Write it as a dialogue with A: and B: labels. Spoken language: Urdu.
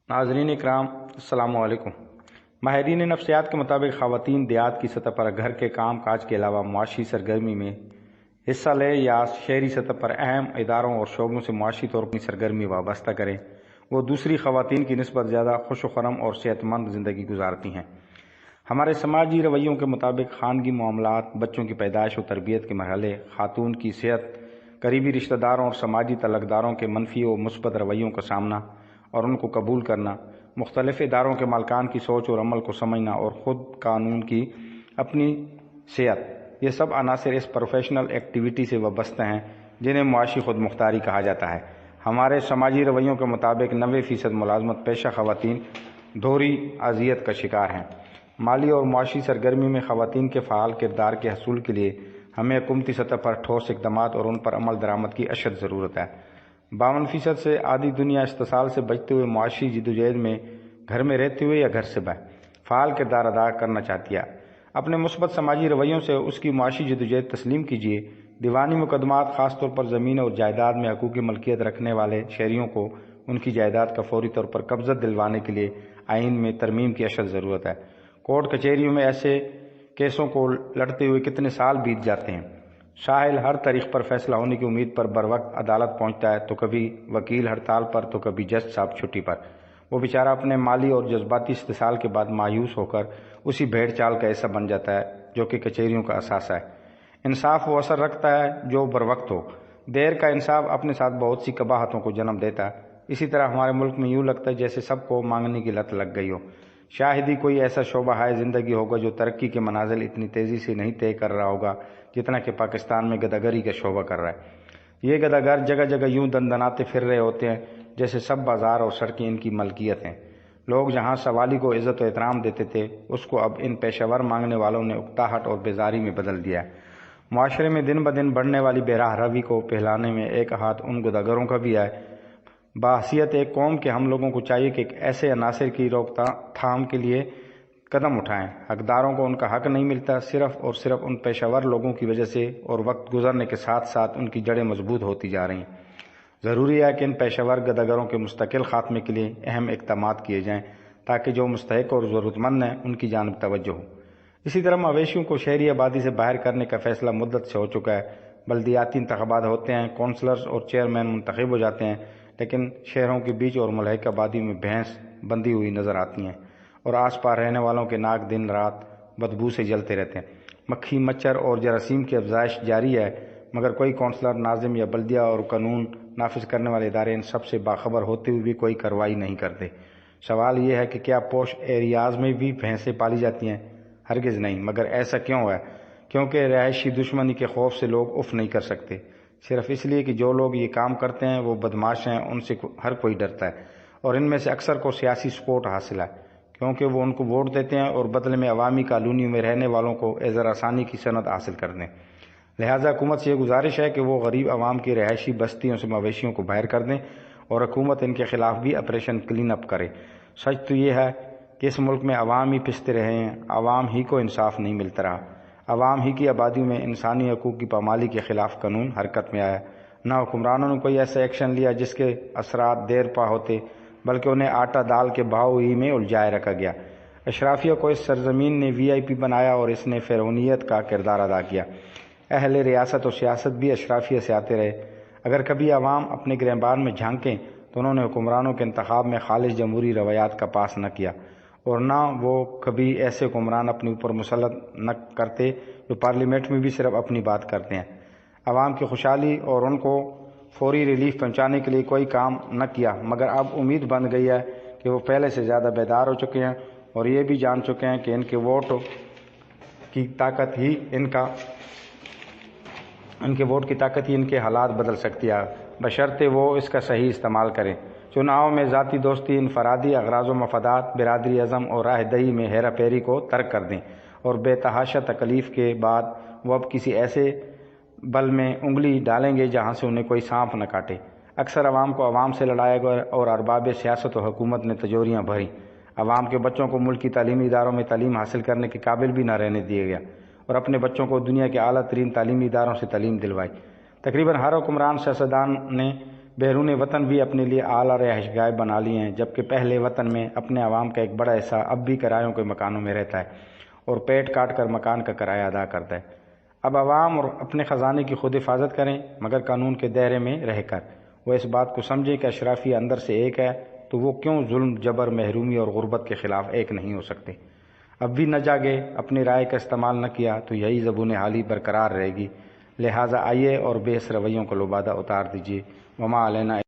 A: ناظرین اکرام، السلام علیکم۔ ماہرین نفسیات کے مطابق خواتین دیہات کی سطح پر گھر کے کام کاج کے علاوہ معاشی سرگرمی میں حصہ لے یا شہری سطح پر اہم اداروں اور شعبوں سے معاشی طور پر سرگرمی وابستہ کریں، وہ دوسری خواتین کی نسبت زیادہ خوش و خرم اور صحت مند زندگی گزارتی ہیں۔ ہمارے سماجی رویوں کے مطابق خانگی معاملات، بچوں کی پیدائش و تربیت کے مرحلے، خاتون کی صحت، قریبی رشتہ داروں اور سماجی تعلقداروں کے منفی و مثبت رویوں کا سامنا اور ان کو قبول کرنا، مختلف اداروں کے مالکان کی سوچ اور عمل کو سمجھنا اور خود قانون کی اپنی صحت، یہ سب عناصر اس پروفیشنل ایکٹیویٹی سے وابستہ ہیں جنہیں معاشی خود مختاری کہا جاتا ہے۔ ہمارے سماجی رویوں کے مطابق 90% ملازمت پیشہ خواتین دوہری اذیت کا شکار ہیں۔ مالی اور معاشی سرگرمی میں خواتین کے فعال کردار کے حصول کے لیے ہمیں حکومتی سطح پر ٹھوس اقدامات اور ان پر عمل درآمد کی اشد ضرورت ہے۔ 52% سے آدھی دنیا استحصال سے بچتے ہوئے معاشی جدوجہد میں گھر میں رہتے ہوئے یا گھر سے باہر فعال کردار ادا کرنا چاہتی ہے۔ اپنے مثبت سماجی رویوں سے اس کی معاشی جدوجہد تسلیم کیجیے۔ دیوانی مقدمات، خاص طور پر زمین اور جائیداد میں حقوقی ملکیت رکھنے والے شہریوں کو ان کی جائیداد کا فوری طور پر قبضہ دلوانے کے لیے آئین میں ترمیم کی اشد ضرورت ہے۔ کورٹ کچہریوں میں ایسے کیسوں کو لڑتے ہوئے کتنے سال بیت جاتے ہیں۔ شاہل ہر تاریخ پر فیصلہ ہونے کی امید پر بروقت عدالت پہنچتا ہے، تو کبھی وکیل ہڑتال پر، تو کبھی جج صاحب چھٹی پر۔ وہ بیچارہ اپنے مالی اور جذباتی استحصال کے بعد مایوس ہو کر اسی بھیڑ چال کا حصہ بن جاتا ہے جو کہ کچہریوں کا اثاثہ ہے۔ انصاف وہ اثر رکھتا ہے جو بروقت ہو۔ دیر کا انصاف اپنے ساتھ بہت سی قباحتوں کو جنم دیتا ہے۔ اسی طرح ہمارے ملک میں یوں لگتا ہے جیسے سب کو مانگنے کی لت لگ گئی ہو۔ شاید ہی کوئی ایسا شعبہ ہے زندگی ہوگا جو ترقی کے منازل اتنی تیزی سے نہیں طے کر رہا ہوگا جتنا کہ پاکستان میں گداگری کا شعبہ کر رہا ہے۔ یہ گداگر جگہ جگہ یوں دندناتے پھر رہے ہوتے ہیں جیسے سب بازار اور سڑکیں ان کی ملکیت ہیں۔ لوگ جہاں سوالی کو عزت و احترام دیتے تھے، اس کو اب ان پیشہ ور مانگنے والوں نے اکتاہٹ اور بیزاری میں بدل دیا ہے۔ معاشرے میں دن بدن بڑھنے والی بے راہ روی کو پہلانے میں ایک ہاتھ ان گداگروں کا بھی ہے۔ بحیثیت ایک قوم کے ہم لوگوں کو چاہیے کہ ایسے عناصر کی روک تھام کے لیے قدم اٹھائیں۔ حقداروں کو ان کا حق نہیں ملتا، صرف اور صرف ان پیشہ ور لوگوں کی وجہ سے، اور وقت گزرنے کے ساتھ ساتھ ان کی جڑیں مضبوط ہوتی جا رہی ہیں۔ ضروری ہے کہ ان پیشہ ور گداگروں کے مستقل خاتمے کے لیے اہم اقدامات کیے جائیں تاکہ جو مستحق اور ضرورت مند ہیں ان کی جانب توجہ ہو۔ اسی طرح مویشیوں کو شہری آبادی سے باہر کرنے کا فیصلہ مدت سے ہو چکا ہے۔ بلدیاتی انتخابات ہوتے ہیں، کونسلرز اور چیئرمین منتخب ہو جاتے ہیں، لیکن شہروں کے بیچ اور ملحقہ آبادی میں بھینس بندھی ہوئی نظر آتی ہیں اور آس پاس رہنے والوں کے ناک دن رات بدبو سے جلتے رہتے ہیں۔ مکھی، مچھر اور جراثیم کی افزائش جاری ہے، مگر کوئی کونسلر، ناظم یا بلدیہ اور قانون نافذ کرنے والے ادارے ان سب سے باخبر ہوتے ہوئے بھی کوئی کارروائی نہیں کرتے۔ سوال یہ ہے کہ کیا پوش ایریاز میں بھی بھینسیں پالی جاتی ہیں؟ ہرگز نہیں۔ مگر ایسا کیوں ہے؟ کیونکہ رہائشی دشمنی کے خوف سے لوگ اف نہیں کر سکتے، صرف اس لیے کہ جو لوگ یہ کام کرتے ہیں وہ بدماش ہیں، ان سے ہر کوئی ڈرتا ہے، اور ان میں سے اکثر کو سیاسی سپورٹ حاصل ہے کیونکہ وہ ان کو ووٹ دیتے ہیں اور بدلے میں عوامی کالونیوں میں رہنے والوں کو ایزر آسانی کی سند حاصل کر دیں۔ لہٰذا حکومت سے یہ گزارش ہے کہ وہ غریب عوام کی رہائشی بستیوں سے مویشیوں کو باہر کر دیں اور حکومت ان کے خلاف بھی آپریشن کلین اپ کرے۔ سچ تو یہ ہے کہ اس ملک میں عوام ہی پستے رہے ہیں، عوام ہی کو انصاف نہیں ملتا رہا۔ عوام ہی کی آبادی میں انسانی حقوق کی پامالی کے خلاف قانون حرکت میں آیا۔ نہ حکمرانوں نے کوئی ایسا ایکشن لیا جس کے اثرات دیر پا ہوتے، بلکہ انہیں آٹا دال کے بھاؤ ہی میں الجھائے رکھا گیا۔ اشرافیہ کو اس سرزمین نے VIP بنایا اور اس نے فرعونیت کا کردار ادا کیا۔ اہل ریاست و سیاست بھی اشرافیہ سے آتے رہے۔ اگر کبھی عوام اپنے گریبان میں جھانکیں تو انہوں نے حکمرانوں کے انتخاب میں خالص جمہوری روایات کا پاس نہ کیا، اور نہ وہ کبھی ایسے حکمران اپنے اوپر مسلط نہ کرتے جو پارلیمنٹ میں بھی صرف اپنی بات کرتے ہیں۔ عوام کی خوشحالی اور ان کو فوری ریلیف پہنچانے کے لیے کوئی کام نہ کیا، مگر اب امید بن گئی ہے کہ وہ پہلے سے زیادہ بیدار ہو چکے ہیں اور یہ بھی جان چکے ہیں کہ ان کے ووٹ کی طاقت ہی ان کے حالات بدل سکتی ہے، بشرطے وہ اس کا صحیح استعمال کریں۔ چناؤں میں ذاتی دوستی، انفرادی اغراض و مفادات، برادری ازم اور راہ دہی میں ہیرا پھیری کو ترک کر دیں، اور بے تحاشا تکلیف کے بعد وہ اب کسی ایسے بل میں انگلی ڈالیں گے جہاں سے انہیں کوئی سانپ نہ کاٹے۔ اکثر عوام کو عوام سے لڑایا گیا اور ارباب سیاست و حکومت نے تجوریاں بھریں۔ عوام کے بچوں کو ملکی تعلیمی اداروں میں تعلیم حاصل کرنے کے قابل بھی نہ رہنے دیا گیا اور اپنے بچوں کو دنیا کے اعلیٰ ترین تعلیمی اداروں سے تعلیم دلوائی۔ تقریباً ہر حکمران سیاستدان نے بیرون وطن بھی اپنے لیے اعلیٰ رہائش گاہ بنا لی ہیں، جبکہ پہلے وطن میں اپنے عوام کا ایک بڑا حصہ اب بھی کرایوں کے مکانوں میں رہتا ہے اور پیٹ کاٹ کر مکان کا کرایہ ادا کرتا ہے۔ اب عوام اور اپنے خزانے کی خود حفاظت کریں، مگر قانون کے دائرے میں رہ کر۔ وہ اس بات کو سمجھیں کہ اشرافیہ اندر سے ایک ہے، تو وہ کیوں ظلم، جبر، محرومی اور غربت کے خلاف ایک نہیں ہو سکتے؟ اب بھی نہ جاگے، اپنی رائے کا استعمال نہ کیا تو یہی زبون حالی برقرار رہے گی۔ لہٰذا آئیے اور بے حس رویوں کو لبادہ اتار دیجیے۔ وما علینا